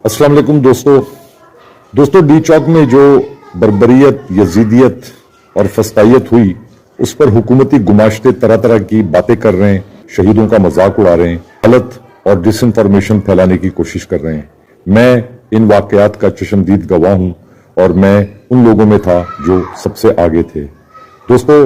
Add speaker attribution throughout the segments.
Speaker 1: अस्सलाम वालेकुम दोस्तों डी चौक में जो बर्बरियत, यजीदियत और फस्तायत हुई, उस पर हुकूमती गुमाश्ते तरह तरह की बातें कर रहे हैं, शहीदों का मजाक उड़ा रहे हैं, गलत और डिसइंफॉर्मेशन फैलाने की कोशिश कर रहे हैं। मैं इन वाकयात का चश्मदीद गवाह हूं और मैं उन लोगों में था जो सबसे आगे थे। दोस्तों,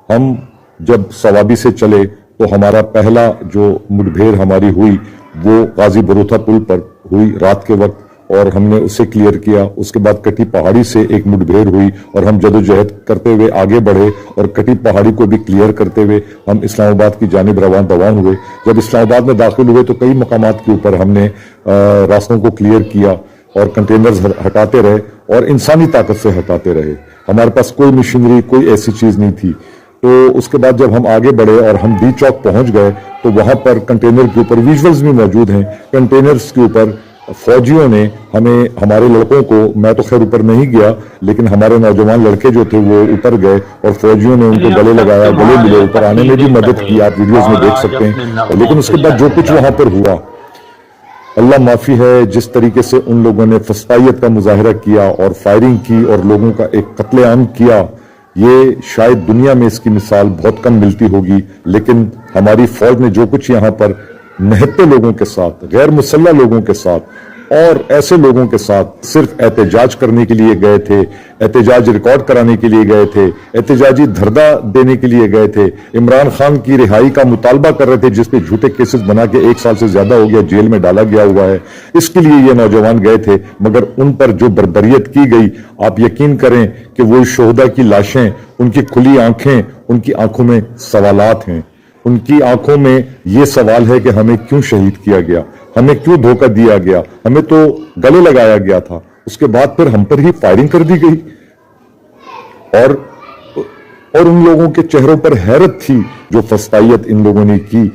Speaker 1: हम जब सवाबी से चले तो हमारा पहला जो मुठभेड़ हमारी हुई वो गाजी बरूथा पुल पर हुई रात के वक्त, और हमने उसे क्लियर किया। उसके बाद कटी पहाड़ी से एक मुठभेड़ हुई और हम जदोजहद करते हुए आगे बढ़े और कटी पहाड़ी को भी क्लियर करते हुए हम इस्लामाबाद की जानिब रवान हुए। जब इस्लामाबाद में दाखिल हुए तो कई मकामात के ऊपर हमने रास्तों को क्लियर किया और कंटेनर्स हटाते रहे और इंसानी ताकत से हटाते रहे। हमारे पास कोई मशीनरी, कोई ऐसी चीज नहीं थी। तो उसके बाद जब हम आगे बढ़े और हम डी चौक पहुंच गए तो वहां पर कंटेनर के ऊपर विजुअल्स भी मौजूद हैं। कंटेनर्स के ऊपर फौजियों ने हमारे लड़कों को, मैं तो खैर ऊपर नहीं गया, लेकिन हमारे नौजवान लड़के जो थे वो ऊपर गए और फौजियों ने उनको गले लगाया, गले मिले, ऊपर आने में भी मदद की। आप वीडियोस में देख सकते हैं। लेकिन उसके बाद जो कुछ वहां पर हुआ, अल्लाह माफी है, जिस तरीके से उन लोगों ने फस्तायत का मुजाहिरा किया और फायरिंग की और लोगों का एक कत्लेआम किया, ये शायद दुनिया में इसकी मिसाल बहुत कम मिलती होगी। लेकिन हमारी फौज ने जो कुछ यहाँ पर निहत्ते लोगों के साथ, गैर मुसल्लह लोगों के साथ और ऐसे लोगों के साथ सिर्फ एहतजाज करने के लिए गए थे, एहतजाज रिकॉर्ड कराने के लिए गए थे, एहतजाजी धरना देने के लिए गए थे, इमरान खान की रिहाई का मुतालबा कर रहे थे, जिसपे झूठे केसेस बना के 1 साल से ज्यादा हो गया, जेल में डाला गया हुआ है, इसके लिए ये नौजवान गए थे। मगर उन पर जो बर्बरियत की गई, आप यकीन करें कि वो शोहदा की लाशें, उनकी खुली आंखें, उनकी आंखों में सवालात हैं। उनकी आंखों में यह सवाल है कि हमें क्यों शहीद किया गया, हमें क्यों धोखा दिया गया, हमें तो गले लगाया गया था, उसके बाद फिर हम पर ही फायरिंग कर दी गई। और उन लोगों के चेहरों पर हैरत थी जो फस्तायत इन लोगों ने की।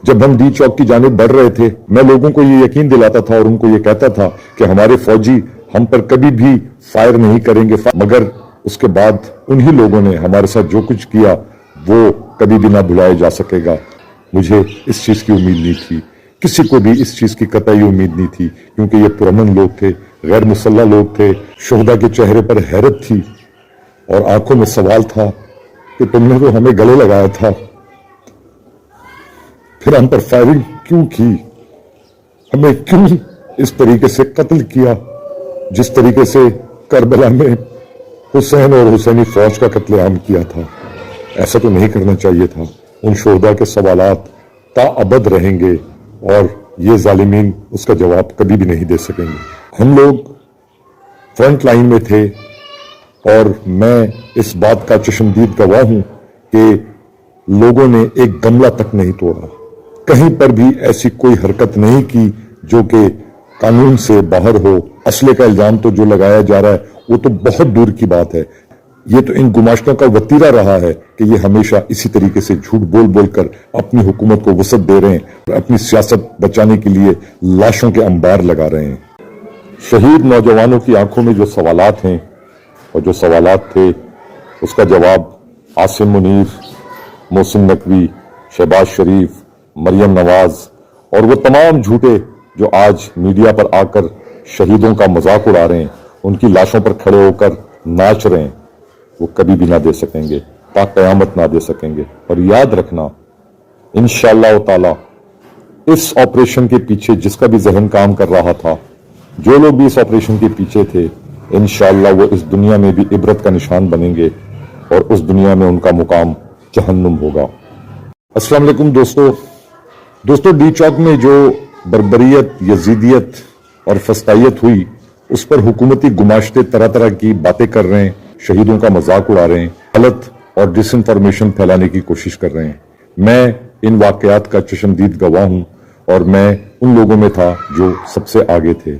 Speaker 1: जब हम डी चौक की जानिब बढ़ रहे थे, मैं लोगों को ये यकीन दिलाता था और उनको ये कहता था कि हमारे फौजी हम पर कभी भी फायर नहीं करेंगे। मगर उसके बाद उन्हीं लोगों ने हमारे साथ जो कुछ किया वो कभी भी ना भुलाया जा सकेगा। मुझे इस चीज की उम्मीद नहीं थी, किसी को भी इस चीज की कतई उम्मीद नहीं थी, क्योंकि ये पुरअमन लोग थे, गैर मुसल्लह लोग थे। शोहदा के चेहरे पर हैरत थी और आंखों में सवाल था कि तुमने तो हमें गले लगाया था, फिर हम पर फायरिंग क्यों की, हमें क्यों इस तरीके से कत्ल किया, जिस तरीके से करबला में हुसैन और हुसैनी फौज का कत्लेआम किया था। ऐसा तो नहीं करना चाहिए था। उन शोहदा के सवालात ताअबद रहेंगे और ये जालिमीन उसका जवाब कभी भी नहीं दे सकेंगे। हम लोग फ्रंट लाइन में थे और मैं इस बात का चश्मदीद गवाह हूं कि लोगों ने एक गमला तक नहीं तोड़ा, कहीं पर भी ऐसी कोई हरकत नहीं की जो कि कानून से बाहर हो। असले का इल्जाम तो जो लगाया जा रहा है वो तो बहुत दूर की बात है। ये तो इन गुमाश्तों का वतीरा रहा है कि ये हमेशा इसी तरीके से झूठ बोल बोल कर अपनी हुकूमत को वसअत दे रहे हैं और अपनी सियासत बचाने के लिए लाशों के अंबार लगा रहे हैं। शहीद नौजवानों की आंखों में जो सवालात हैं और जो सवालात थे, उसका जवाब आसिम मुनीर, मोहसिन नकवी, शहबाज शरीफ, मरियम नवाज और वो तमाम झूठे जो आज मीडिया पर आकर शहीदों का मजाक उड़ा रहे हैं, उनकी लाशों पर खड़े होकर नाच रहे हैं, वो कभी भी ना दे सकेंगे, ता कयामत ना दे सकेंगे। और याद रखना, इंशाअल्लाह ताला इस ऑपरेशन के पीछे जिसका भी जहन काम कर रहा था, जो लोग भी इस ऑपरेशन के पीछे थे, इंशाअल्लाह वो इस दुनिया में भी इबरत का निशान बनेंगे और उस दुनिया में उनका मुकाम जहन्नुम होगा। अस्सलाम वालेकुम दोस्तों, डी चौक में जो बर्बरियत, यजीदियत और फस्तायत हुई, उस पर हुकूमती गुमाश्ते तरह तरह की बातें कर रहे हैं, शहीदों का मजाक उड़ा रहे हैं, गलत और डिसइंफॉर्मेशन फैलाने की कोशिश कर रहे हैं। मैं इन वाकयात का चश्मदीद गवाह हूं और मैं उन लोगों में था जो सबसे आगे थे।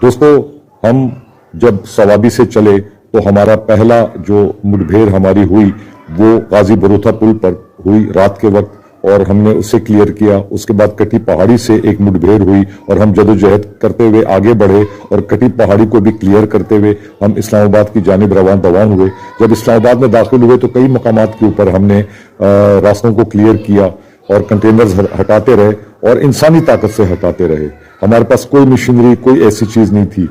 Speaker 1: दोस्तों, हम जब सवाबी से चले तो हमारा पहला जो मुठभेड़ हमारी हुई वो गाजी बरूथा पुल पर हुई रात के वक्त, और हमने उसे क्लियर किया। उसके बाद कटी पहाड़ी से एक मुठभेड़ हुई और हम जदोजहद करते हुए आगे बढ़े और कटी पहाड़ी को भी क्लियर करते हुए हम इस्लामाबाद की जानिब रवान हुए। जब इस्लामाबाद में दाखिल हुए तो कई मकामात के ऊपर हमने रास्तों को क्लियर किया और कंटेनर्स हटाते रहे और इंसानी ताकत से हटाते रहे। हमारे पास कोई मशीनरी, कोई ऐसी चीज नहीं थी।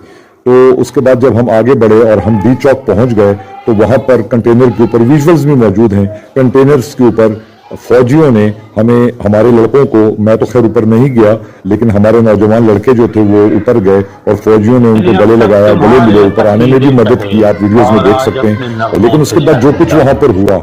Speaker 1: तो उसके बाद जब हम आगे बढ़े और हम डी चौक पहुंच गए तो वहां पर कंटेनर के ऊपर विजुअल्स भी मौजूद हैं। कंटेनर्स के ऊपर फौजियों ने हमें, हमारे लड़कों को, मैं तो खैर ऊपर नहीं गया, लेकिन हमारे नौजवान लड़के जो थे वो ऊपर गए और फौजियों ने उनको गले लगाया, गले मिले, ऊपर आने में भी मदद की। आप वीडियोस में देख सकते हैं। लेकिन उसके बाद जो कुछ वहां पर हुआ,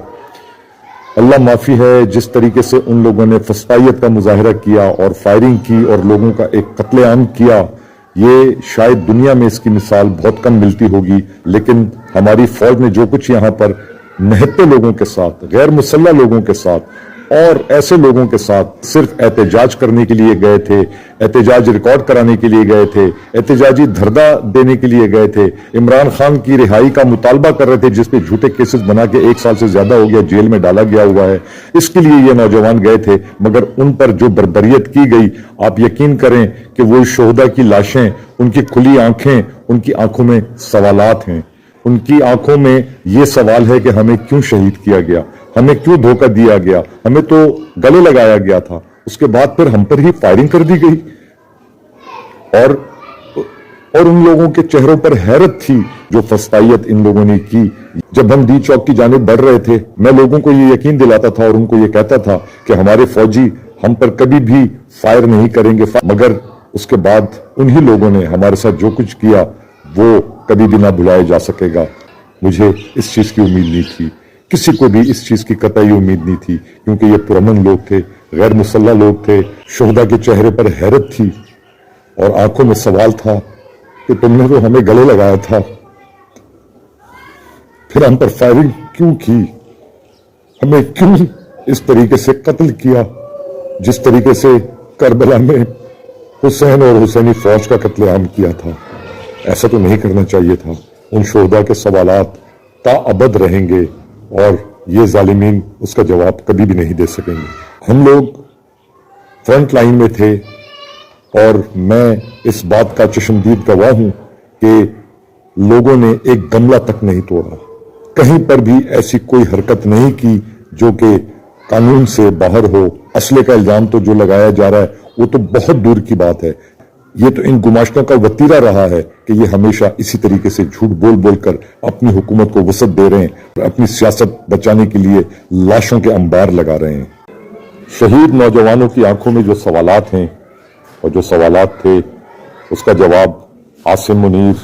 Speaker 1: अल्लाह माफी है, जिस तरीके से उन लोगों ने फस्तायत का मुजाहरा किया और फायरिंग की और लोगों का एक कत्लेआम किया, ये शायद दुनिया में इसकी मिसाल बहुत कम मिलती होगी। लेकिन हमारी फौज ने जो कुछ यहाँ पर निहत्ते लोगों के साथ, गैर मुसल्लह लोगों के साथ और ऐसे लोगों के साथ सिर्फ एहतजाज करने के लिए गए थे, एहतजाज रिकॉर्ड कराने के लिए गए थे, एहतजाजी धरना देने के लिए गए थे, इमरान खान की रिहाई का मुतालबा कर रहे थे, जिस पे झूठे केसेस बना के 1 साल से ज्यादा हो गया जेल में डाला गया हुआ है, इसके लिए ये नौजवान गए थे। मगर उन पर जो बर्बरियत की गई, आप यकीन करें कि वो शोहदा की लाशें, उनकी खुली आंखें, उनकी आंखों में सवालात हैं। उनकी आंखों में ये सवाल है कि हमें क्यों शहीद किया गया, हमें क्यों धोखा दिया गया, हमें तो गले लगाया गया था, उसके बाद फिर हम पर ही फायरिंग कर दी गई। और उन लोगों के चेहरों पर हैरत थी जो फस्तायत इन लोगों ने की। जब हम डी चौक की जानिब बढ़ रहे थे, मैं लोगों को ये यकीन दिलाता था और उनको ये कहता था कि हमारे फौजी हम पर कभी भी फायर नहीं करेंगे, मगर उसके बाद उन्हीं लोगों ने हमारे साथ जो कुछ किया वो कभी भी ना भुलाया जा सकेगा। मुझे इस चीज की उम्मीद नहीं थी, किसी को भी इस चीज की कतई उम्मीद नहीं थी, क्योंकि ये पुरअमन लोग थे, गैर मुसल्लह लोग थे। शोहदा के चेहरे पर हैरत थी और आंखों में सवाल था कि तुमने तो हमें गले लगाया था, फिर हम पर फायरिंग क्यों की, हमें क्यों इस तरीके से कत्ल किया, जिस तरीके से करबला में हुसैन और हुसैनी फौज का कत्लेआम किया था। ऐसा तो नहीं करना चाहिए था। उन शोहदा के सवालात ताअबद रहेंगे और ये जालिमीन उसका जवाब कभी भी नहीं दे सकेंगे। हम लोग फ्रंट लाइन में थे और मैं इस बात का चश्मदीद गवाह हूं कि लोगों ने एक गमला तक नहीं तोड़ा, कहीं पर भी ऐसी कोई हरकत नहीं की जो कि कानून से बाहर हो। असले का इल्जाम तो जो लगाया जा रहा है वो तो बहुत दूर की बात है। ये तो इन गुमाश्तों का वतीरा रहा है कि ये हमेशा इसी तरीके से झूठ बोल बोलकर अपनी हुकूमत को वसत दे रहे हैं और अपनी सियासत बचाने के लिए लाशों के अंबार लगा रहे हैं। शहीद नौजवानों की आंखों में जो सवालात हैं और जो सवालात थे, उसका जवाब आसिम मुनीर,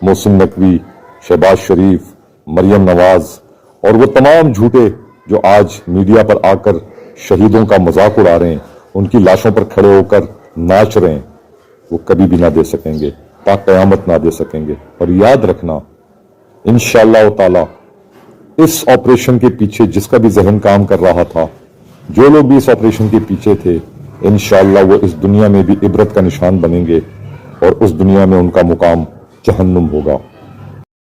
Speaker 1: मोहसिन नकवी, शहबाज शरीफ, मरियम नवाज और वो तमाम झूठे जो आज मीडिया पर आकर शहीदों का मजाक उड़ा रहे हैं, उनकी लाशों पर खड़े होकर नाच रहे हैं, वो कभी भी ना दे सकेंगे, ता कयामत ना दे सकेंगे। और याद रखना, इंशाअल्लाह ताला इस ऑपरेशन के पीछे जिसका भी जहन काम कर रहा था, जो लोग भी इस ऑपरेशन के पीछे थे, इंशाअल्लाह वो इस दुनिया में भी इबरत का निशान बनेंगे और उस दुनिया में उनका मुकाम जहन्नुम होगा।